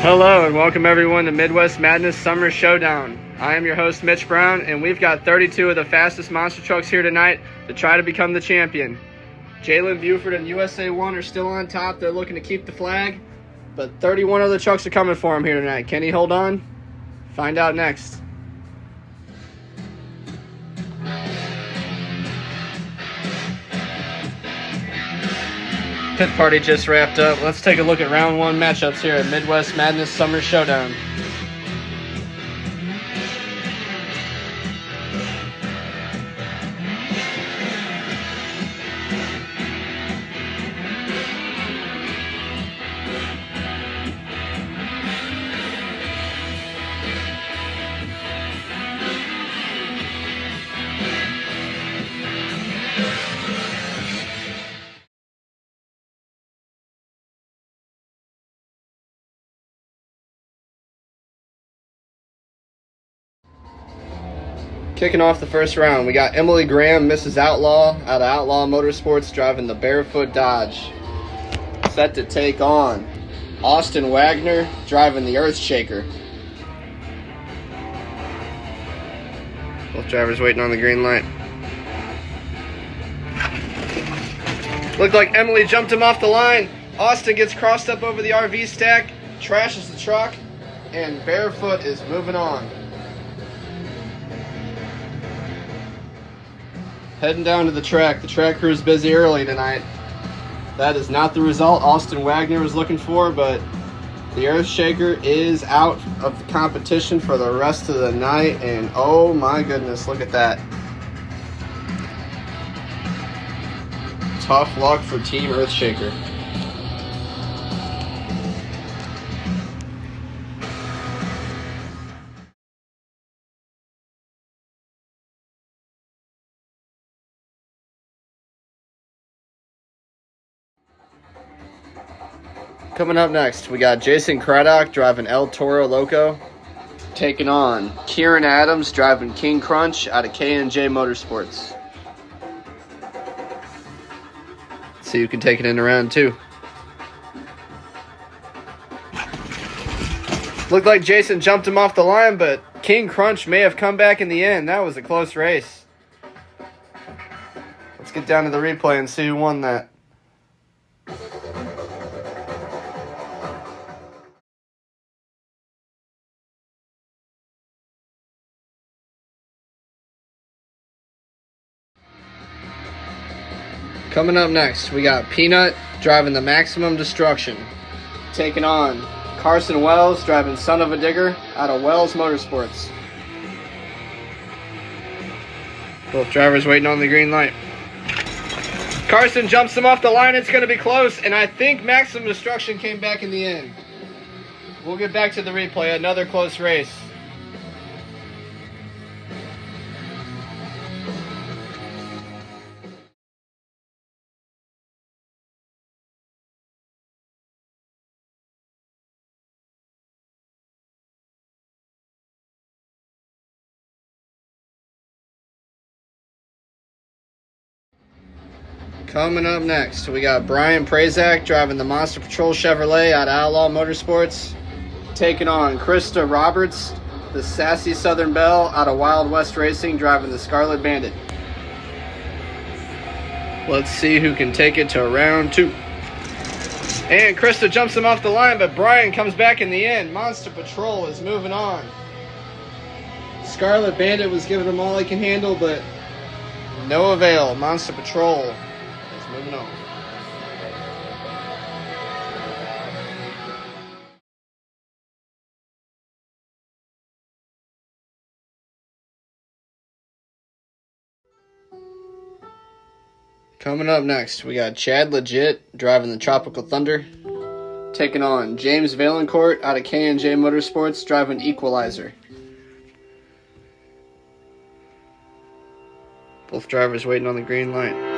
Hello and welcome everyone to Midwest Madness Summer Showdown. I am your host Mitch Brown, and we've got 32 of the fastest monster trucks here tonight to try to become the champion. Jalen Buford and USA 1 are still on top. They're looking to keep the flag, but 31 other trucks are coming for him here tonight. Can he hold on? Find out next. Pit party just wrapped up. Let's take a look at round one matchups here at Midwest Madness Summer Showdown. Kicking off the first round, we got Emily Graham, Mrs. Outlaw, out of Outlaw Motorsports, driving the Barefoot Dodge. Set to take on Austin Wagner, driving the Earthshaker. Both drivers waiting on the green light. Looked like Emily jumped him off the line. Austin gets crossed up over the RV stack, trashes the truck, and Barefoot is moving on. Heading down to the track. The track crew's busy early tonight. That is not the result Austin Wagner was looking for, but the Earthshaker is out of the competition for the rest of the night, and oh my goodness, look at that. Tough luck for Team Earthshaker. Coming up next, we got Jason Craddock driving El Toro Loco, taking on Kieran Adams driving King Crunch out of K&J Motorsports. Let's see who can take it into round two. Looked like Jason jumped him off the line, but King Crunch may have come back in the end. That was a close race. Let's get down to the replay and see who won that. Coming up next, we got Peanut driving the Maximum Destruction, taking on Carson Wells driving Son of a Digger out of Wells Motorsports. Both drivers waiting on the green light. Carson jumps him off the line. It's going to be close, and I think Maximum Destruction came back in the end. We'll get back to the replay. Another close race. Coming up next, we got Brian Prazak driving the Monster Patrol Chevrolet out of Outlaw Motorsports, taking on Krista Roberts, the Sassy Southern Belle out of Wild West Racing, driving the Scarlet Bandit. Let's see who can take it to round two. And Krista jumps him off the line, but Brian comes back in the end. Monster Patrol is moving on. Scarlet Bandit was giving him all he can handle, but no avail. Monster Patrol moving on. Coming up next, we got Chad Legit driving the Tropical Thunder, taking on James Valencourt out of K&J Motorsports driving Equalizer. Both drivers waiting on the green light.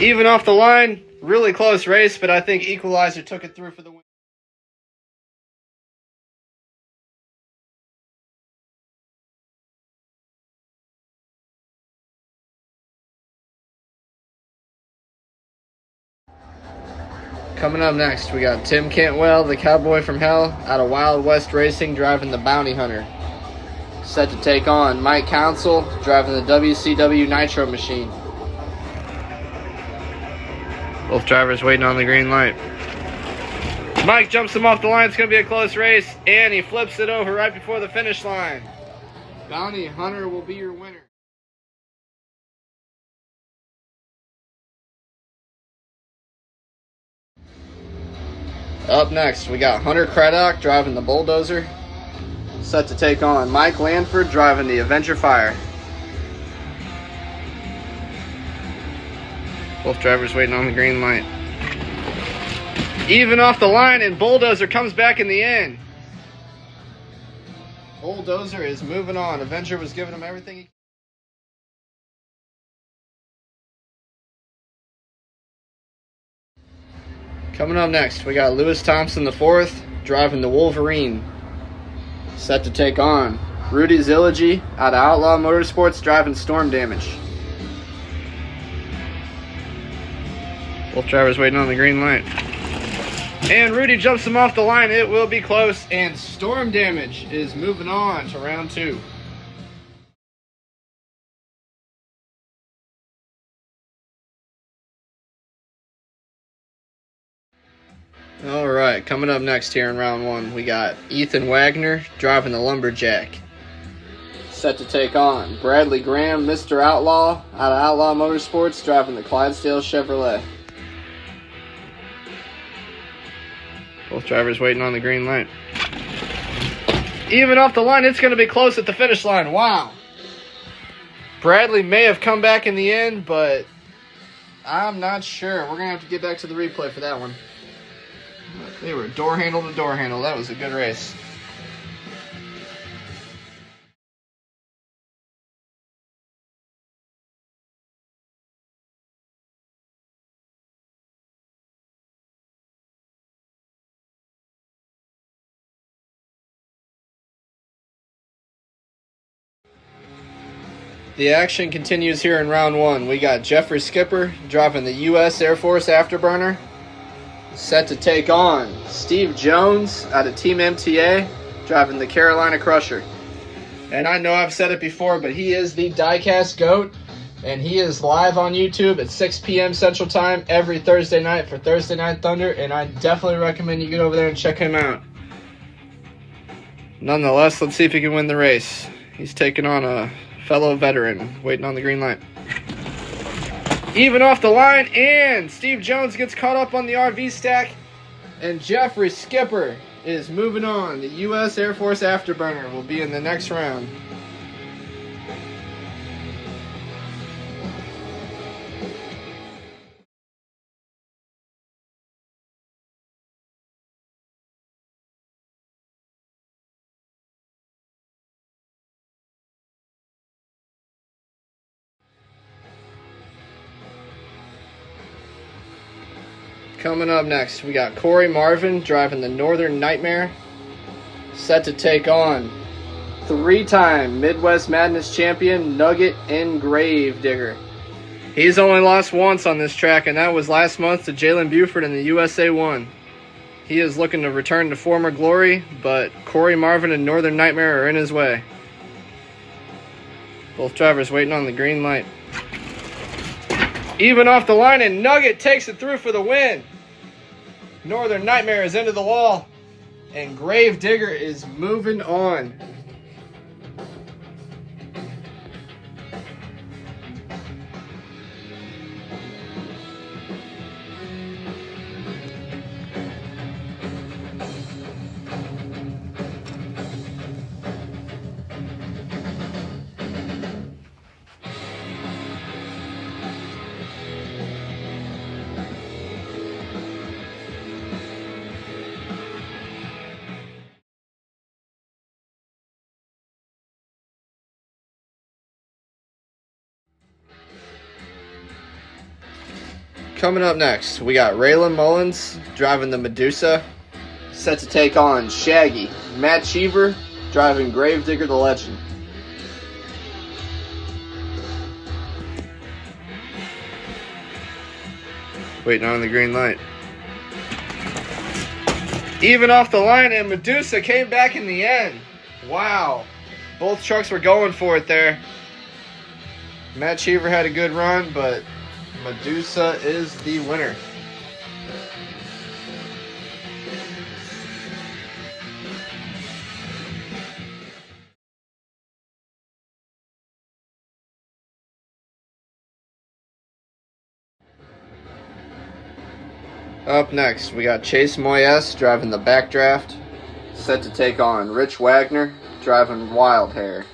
Even off the line, really close race, but I think Equalizer took it through for the win. Coming up next, we got Tim Cantwell, the cowboy from hell, out of Wild West Racing, driving the Bounty Hunter. Set to take on Mike Council, driving the WCW Nitro machine. Both drivers waiting on the green light. Mike jumps him off the line. It's going to be a close race, and he flips it over right before the finish line. Bounty Hunter will be your winner. Up next, we got Hunter Craddock driving the Bulldozer. Set to take on Mike Lanford driving the Avenger Fire. Both drivers waiting on the green light. Even off the line, and Bulldozer comes back in the end. Bulldozer is moving on. Avenger was giving him everything he... Coming up next, we got Lewis Thompson IV driving the Wolverine. Set to take on Rudy Zilligy out of Outlaw Motorsports driving Storm Damage. Both drivers waiting on the green light. And Rudy jumps him off the line. It will be close, and Storm Damage is moving on to round 2. All right, coming up next here in round 1, we got Ethan Wagner driving the Lumberjack. Set to take on Bradley Graham, Mr. Outlaw, out of Outlaw Motorsports, driving the Clydesdale Chevrolet. Both drivers waiting on the green light. Even off the line, it's going to be close at the finish line. Wow. Bradley may have come back in the end, but I'm not sure. We're going to have to get back to the replay for that one. They were door handle to door handle. That was a good race. The action continues here in round 1. We got Jeffrey Skipper driving the U.S. Air Force Afterburner. Set to take on Steve Jones out of Team MTA, driving the Carolina Crusher. And I know I've said it before, but he is the Diecast GOAT, and he is live on YouTube at 6 p.m. Central Time every Thursday night for Thursday Night Thunder, and I definitely recommend you get over there and check him out. Nonetheless, let's see if he can win the race. He's taking on a fellow veteran, waiting on the green light. Even off the line, and Steve Jones gets caught up on the RV stack, and Jeffrey Skipper is moving on. The U.S. Air Force Afterburner will be in the next round. Coming up next, we got Corey Marvin driving the Northern Nightmare, set to take on 3-time Midwest Madness champion Nugget and Gravedigger. He's only lost once on this track, and that was last month to Jalen Buford in the USA 1. He is looking to return to former glory, but Corey Marvin and Northern Nightmare are in his way. Both drivers waiting on the green light. Even off the line, and Nugget takes it through for the win. Northern Nightmare is into the wall, and Gravedigger is moving on. Coming up next, we got Raylan Mullins driving the Medusa, set to take on Shaggy. Matt Cheever driving Gravedigger the Legend. Waiting on the green light. Even off the line, and Medusa came back in the end. Wow. Both trucks were going for it there. Matt Cheever had a good run, but Medusa is the winner. Up next, we got Chase Moyes driving the backdraft, set to take on Rich Wagner driving Wild Hair.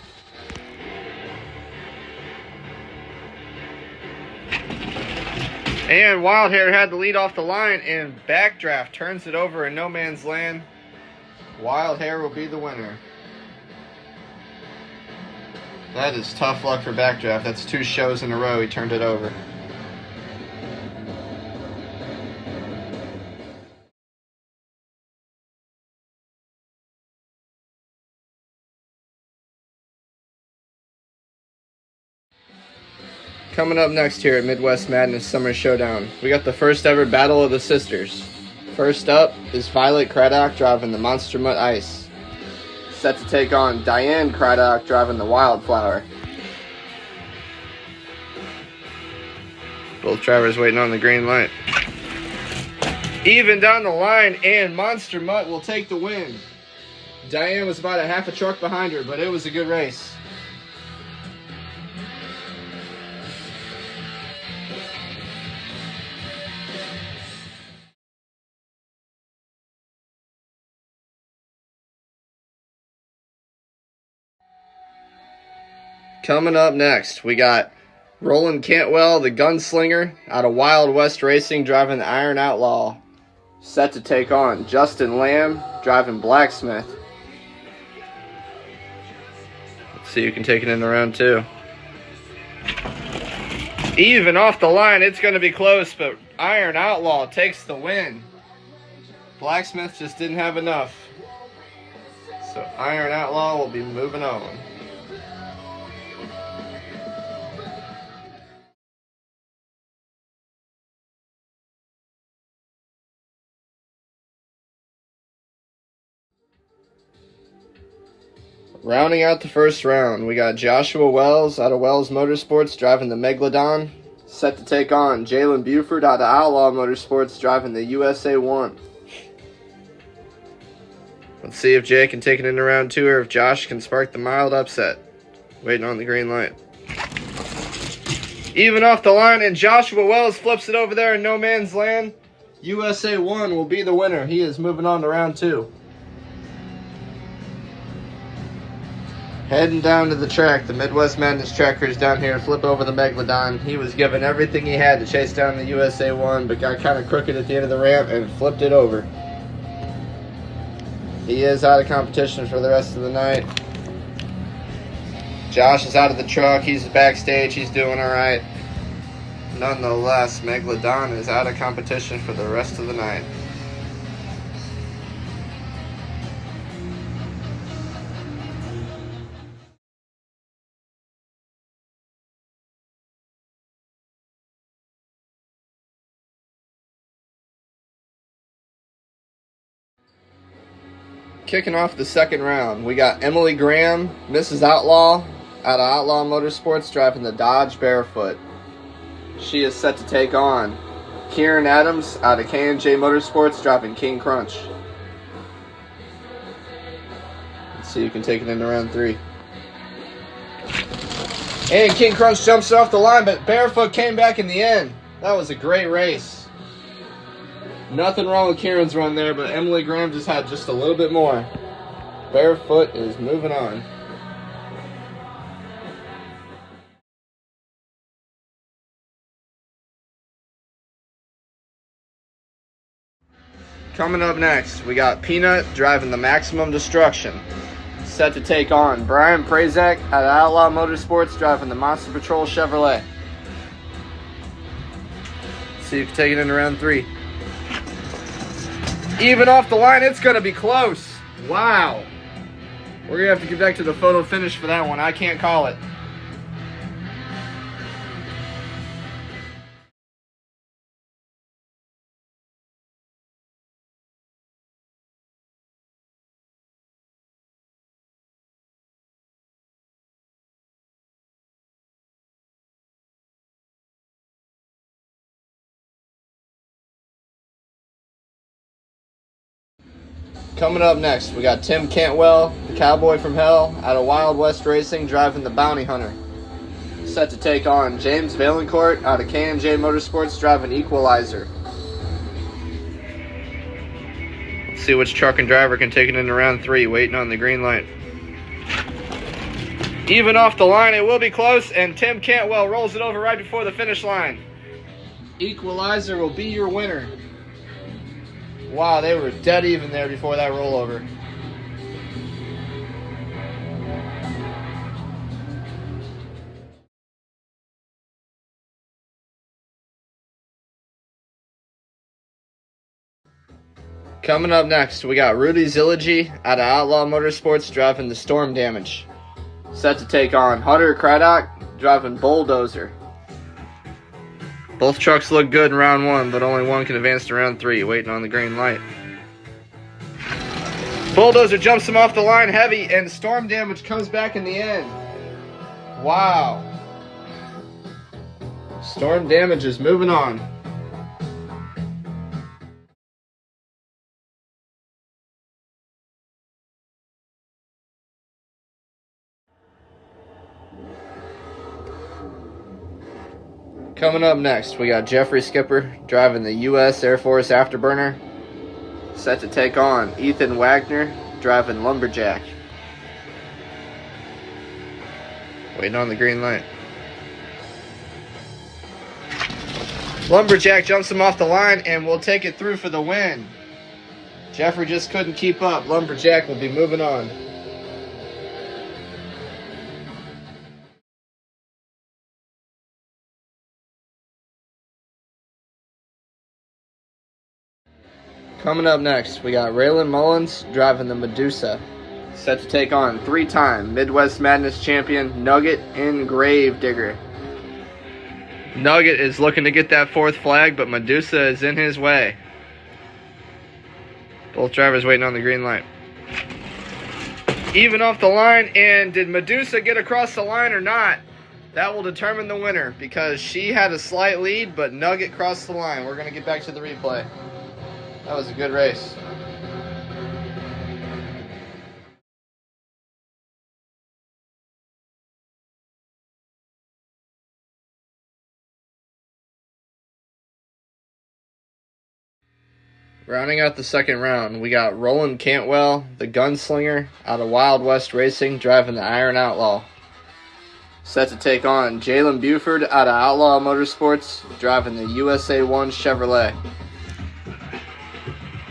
And Wild Hair had the lead off the line, and backdraft turns it over in no man's land. Wild Hair will be the winner. That is tough luck for backdraft. That's 2 shows in a row he turned it over. Coming up next here at Midwest Madness Summer Showdown, we got the first ever Battle of the Sisters. First up is Violet Craddock driving the Monster Mutt Ice, set to take on Diane Craddock driving the Wildflower. Both drivers waiting on the green light. Even down the line, and Monster Mutt will take the win. Diane was about a half a truck behind her, but it was a good race. Coming up next, we got Roland Cantwell, the gunslinger, out of Wild West Racing, driving the Iron Outlaw, set to take on Justin Lamb, driving Blacksmith. Let's see who can take it into round 2. Even off the line, it's going to be close, but Iron Outlaw takes the win. Blacksmith just didn't have enough. So Iron Outlaw will be moving on. Rounding out the first round, we got Joshua Wells out of Wells Motorsports driving the Megalodon, set to take on Jalen Buford out of Outlaw Motorsports driving the USA 1. Let's see if Jay can take it into round 2 or if Josh can spark the mild upset. Waiting on the green light. Even off the line, and Joshua Wells flips it over there in no man's land. USA 1 will be the winner. He is moving on to round 2. Heading down to the track, the Midwest Madness track crews down here flip over the Megalodon. He was given everything he had to chase down the USA 1, but got kind of crooked at the end of the ramp and flipped it over. He is out of competition for the rest of the night. Josh is out of the truck. He's backstage. He's doing all right. Nonetheless, Megalodon is out of competition for the rest of the night. Kicking off the second round, we got Emily Graham, Mrs. Outlaw, out of Outlaw Motorsports, driving the Dodge Barefoot. She is set to take on Kieran Adams, out of K&J Motorsports, driving King Crunch. Let's see who can take it into round 3. And King Crunch jumps off the line, but Barefoot came back in the end. That was a great race. Nothing wrong with Kieran's run there, but Emily Graham just had just a little bit more. Barefoot is moving on. Coming up next, we got Peanut driving the Maximum Destruction, set to take on Brian Prazak at Outlaw Motorsports driving the Monster Patrol Chevrolet. Let's see if you can take it into round 3. Even off the line, it's going to be close. Wow. We're going to have to get back to the photo finish for that one. I can't call it. Coming up next, we got Tim Cantwell, the Cowboy from Hell, out of Wild West Racing, driving the Bounty Hunter. Set to take on James Valencourt, out of K&J Motorsports, driving Equalizer. Let's see which truck and driver can take it into round 3, waiting on the green light. Even off the line, it will be close, and Tim Cantwell rolls it over right before the finish line. Equalizer will be your winner. Wow, they were dead even there before that rollover. Coming up next, we got Rudy Zilligy out of Outlaw Motorsports driving the Storm Damage. Set to take on Hunter Craddock driving Bulldozer. Both trucks look good in round 1, but only one can advance to round 3, waiting on the green light. Bulldozer jumps him off the line heavy, and Storm Damage comes back in the end. Wow. Storm Damage is moving on. Coming up next, we got Jeffrey Skipper driving the U.S. Air Force Afterburner. Set to take on Ethan Wagner driving Lumberjack. Waiting on the green light. Lumberjack jumps him off the line and will take it through for the win. Jeffrey just couldn't keep up. Lumberjack will be moving on. Coming up next, we got Raylan Mullins driving the Medusa. Set to take on 3-time Midwest Madness champion Nugget and Gravedigger. Nugget is looking to get that 4th flag, but Medusa is in his way. Both drivers waiting on the green light. Even off the line, and did Medusa get across the line or not? That will determine the winner, because she had a slight lead, but Nugget crossed the line. We're going to get back to the replay. That was a good race. Rounding out the second round, we got Roland Cantwell, the Gunslinger, out of Wild West Racing, driving the Iron Outlaw. Set to take on Jalen Buford out of Outlaw Motorsports, driving the USA 1 Chevrolet.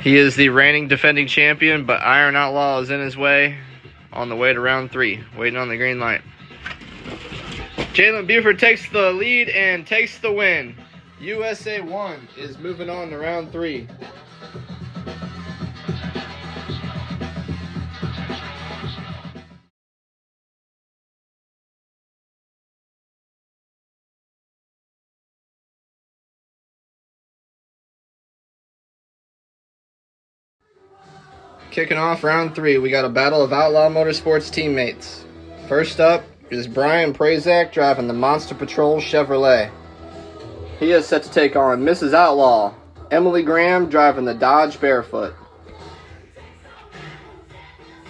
He is the reigning defending champion, but Iron Outlaw is in his way on the way to round 3, waiting on the green light. Jalen Buford takes the lead and takes the win. USA 1 is moving on to round 3. Kicking off round 3, we got a battle of Outlaw Motorsports teammates. First up is Brian Prazak driving the Monster Patrol Chevrolet. He is set to take on Mrs. Outlaw, Emily Graham driving the Dodge Barefoot.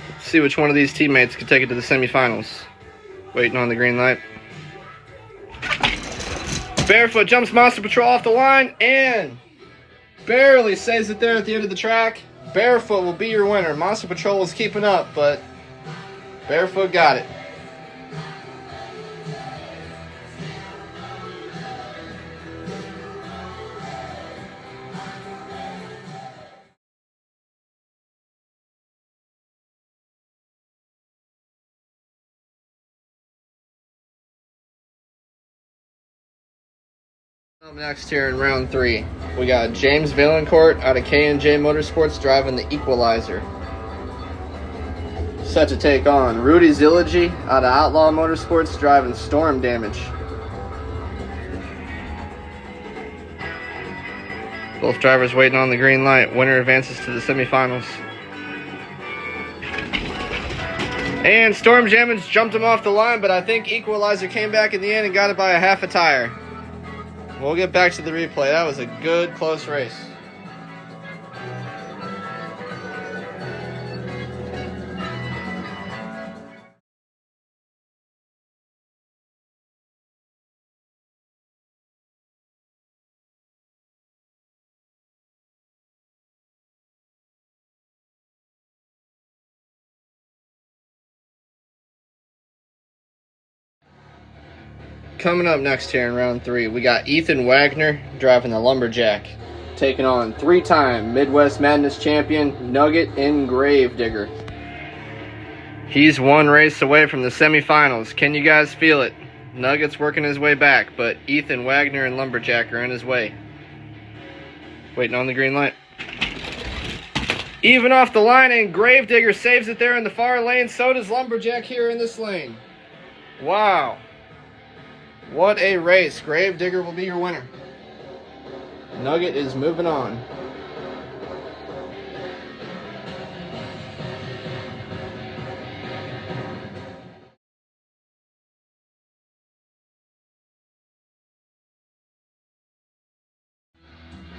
Let's see which one of these teammates can take it to the semifinals. Waiting on the green light. Barefoot jumps Monster Patrol off the line and barely saves it there at the end of the track. Barefoot will be your winner. Monster Patrol is keeping up, but Barefoot got it. Up next here in round 3, we got James Valencourt out of K&J Motorsports driving the Equalizer. Set to take on Rudy Zilligy out of Outlaw Motorsports driving Storm Damage. Both drivers waiting on the green light. Winner advances to the semifinals. And Storm Damage jumped him off the line, but I think Equalizer came back in the end and got it by a half a tire. We'll get back to the replay. That was a good, close race. Coming up next here in round 3, we got Ethan Wagner driving the Lumberjack, taking on 3-time Midwest Madness champion Nugget and Gravedigger. He's one race away from the semifinals. Can you guys feel it? Nugget's working his way back, but Ethan Wagner and Lumberjack are in his way. Waiting on the green light. Even off the line, and Gravedigger saves it there in the far lane. So does Lumberjack here in this lane. Wow. What a race. Gravedigger will be your winner. Nugget is moving on.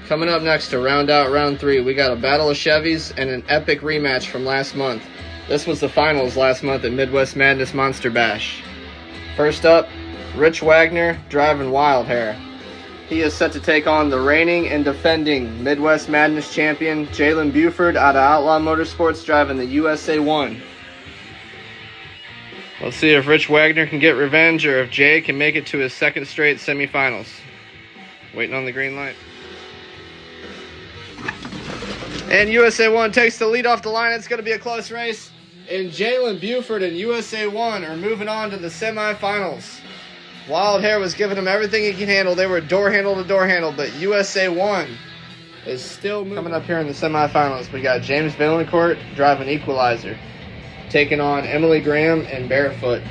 Coming up next to round out round 3, we got a battle of Chevys and an epic rematch from last month. This was the finals last month at Midwest Madness Monster Bash. First up, Rich Wagner driving Wild Hair. He is set to take on the reigning and defending Midwest Madness champion Jalen Buford out of Outlaw Motorsports driving the USA 1. Let's see if Rich Wagner can get revenge or if Jay can make it to his second straight semifinals. Waiting on the green light. And USA 1 takes the lead off the line. It's going to be a close race. And Jalen Buford and USA 1 are moving on to the semifinals. Wild Hair was giving him everything he can handle. They were door handle to door handle, but USA 1 is still moving. Coming up here in the semifinals, we got James Vaillancourt driving Equalizer, taking on Emily Graham and Barefoot.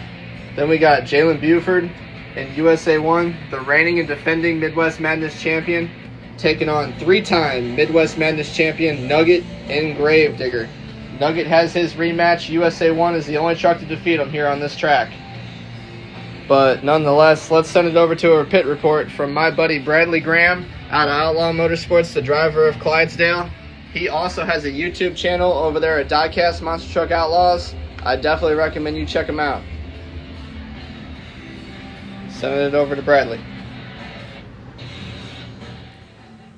Then we got Jalen Buford and USA 1, the reigning and defending Midwest Madness champion, taking on 3-time Midwest Madness champion Nugget and Gravedigger. Nugget has his rematch. USA 1 is the only truck to defeat him here on this track. But nonetheless, let's send it over to our pit report from my buddy Bradley Graham out of Outlaw Motorsports, the driver of Clydesdale. He also has a YouTube channel over there at Diecast Monster Truck Outlaws. I definitely recommend you check him out. Sending it over to Bradley.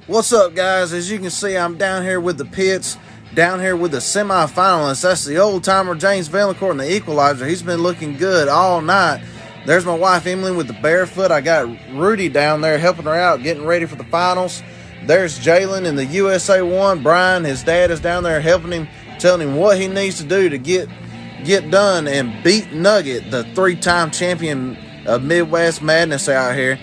What's up, guys? As you can see, I'm down here with the pits, down here with the semifinalists. That's the old-timer James Vaillancourt and the Equalizer. He's been looking good all night. There's my wife, Emily, with the Barefoot. I got Rudy down there helping her out, getting ready for the finals. There's Jalen in the USA 1. Brian, his dad, is down there helping him, telling him what he needs to do to get done and beat Nugget, the 3-time champion of Midwest Madness out here.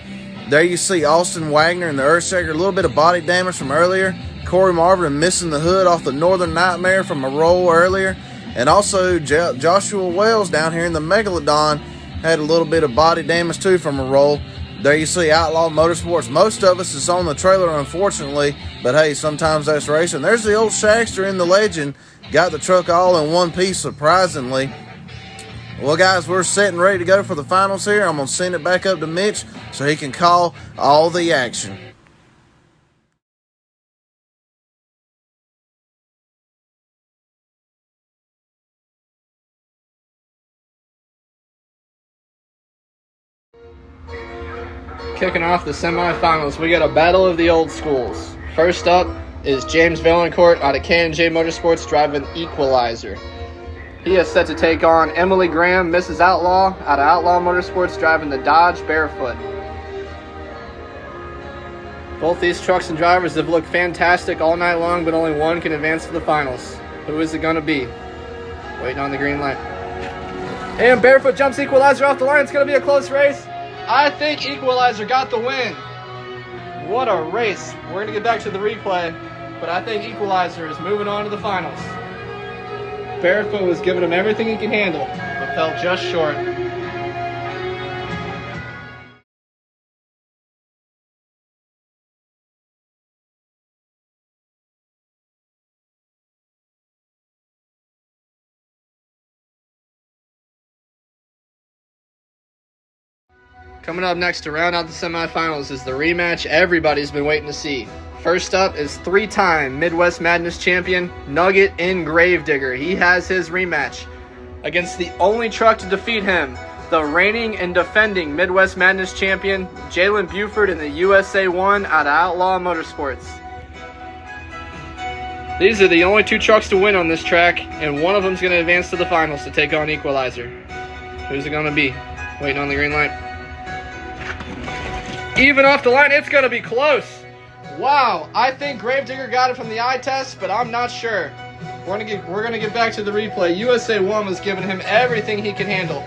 There you see Austin Wagner and the Earthshaker. A little bit of body damage from earlier. Corey Marvin missing the hood off the Northern Nightmare from a roll earlier. And also Joshua Wells down here in the Megalodon had a little bit of body damage too from a roll. There you see Outlaw Motorsports. Most of us is on the trailer, unfortunately. But hey, sometimes that's racing. There's the old Shackster in the Legend. Got the truck all in one piece, surprisingly. Well, guys, we're set and ready to go for the finals here. I'm going to send it back up to Mitch so he can call all the action. Kicking off the semifinals, we got a battle of the old schools. First up is James Vaillancourt out of K&J Motorsports driving Equalizer. He is set to take on Emily Graham, Mrs. Outlaw, out of Outlaw Motorsports, driving the Dodge Barefoot. Both these trucks and drivers have looked fantastic all night long, but only one can advance to the finals. Who is it going to be? Waiting on the green light. And Barefoot jumps Equalizer off the line. It's going to be a close race. I think Equalizer got the win. What a race. We're going to get back to the replay, but I think Equalizer is moving on to the finals. Barefoot was giving him everything he can handle, but fell just short. Coming up next to round out the semifinals is the rematch everybody's been waiting to see. First up is 3-time Midwest Madness champion Nugget and Gravedigger. He has his rematch against the only truck to defeat him, the reigning and defending Midwest Madness champion Jalen Buford in the USA 1 out of Outlaw Motorsports. These are the only 2 trucks to win on this track, and one of them is going to advance to the finals to take on Equalizer. Who's it going to be? Waiting on the green light. Even off the line, it's going to be close. Wow, I think Gravedigger got it from the eye test, but I'm not sure. We're gonna get back to the replay. USA 1 was giving him everything he could handle.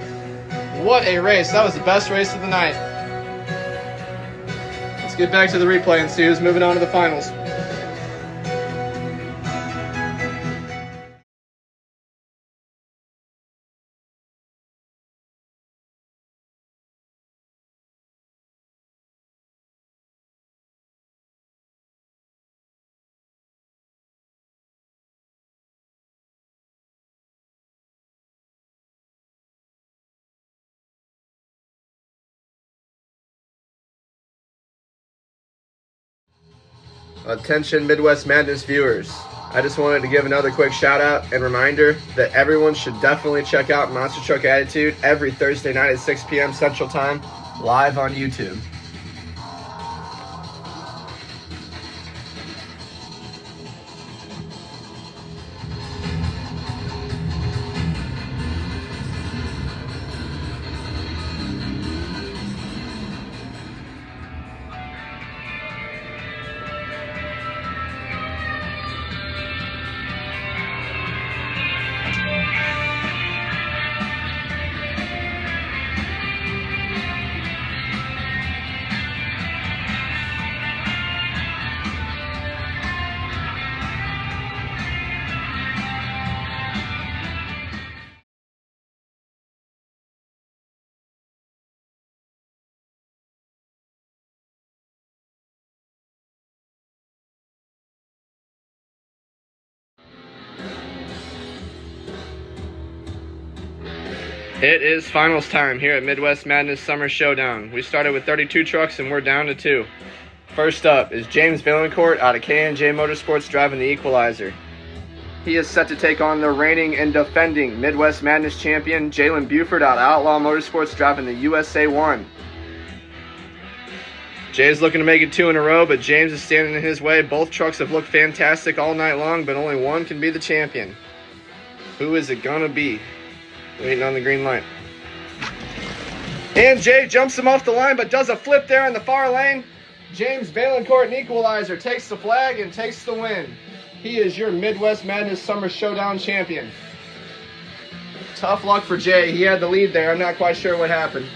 What a race. That was the best race of the night. Let's get back to the replay and see who's moving on to the finals. Attention Midwest Madness viewers. I just wanted to give another quick shout out and reminder that everyone should definitely check out Monster Truck Attitude every Thursday night at 6 p.m. Central Time, live on YouTube. It is finals time here at Midwest Madness Summer Showdown. We started with 32 trucks and we're down to 2. First up is James Vaillancourt out of K&J Motorsports driving the Equalizer. He is set to take on the reigning and defending Midwest Madness champion Jalen Buford out of Outlaw Motorsports driving the USA 1. Jay's looking to make it 2 in a row, but James is standing in his way. Both trucks have looked fantastic all night long, but only one can be the champion. Who is it gonna be? Waiting on the green light. And Jay jumps him off the line, but does a flip there in the far lane. James Vaillancourt, an Equalizer, takes the flag and takes the win. He is your Midwest Madness Summer Showdown champion. Tough luck for Jay. He had the lead there. I'm not quite sure what happened.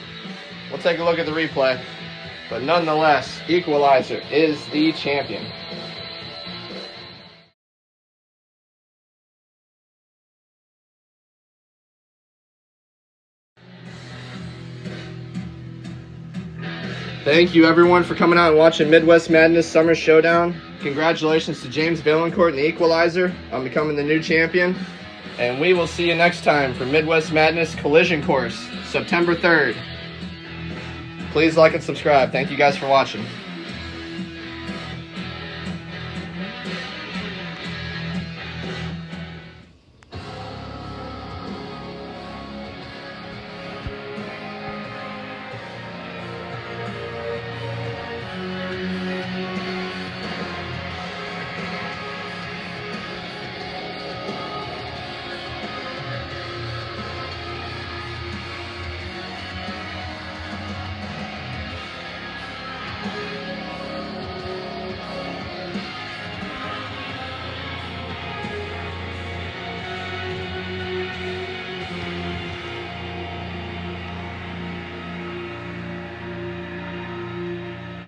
We'll take a look at the replay. But nonetheless, Equalizer is the champion. Thank you everyone for coming out and watching Midwest Madness Summer Showdown. Congratulations to James Vaillancourt and the Equalizer on becoming the new champion. And we will see you next time for Midwest Madness Collision Course, September 3rd. Please like and subscribe. Thank you guys for watching.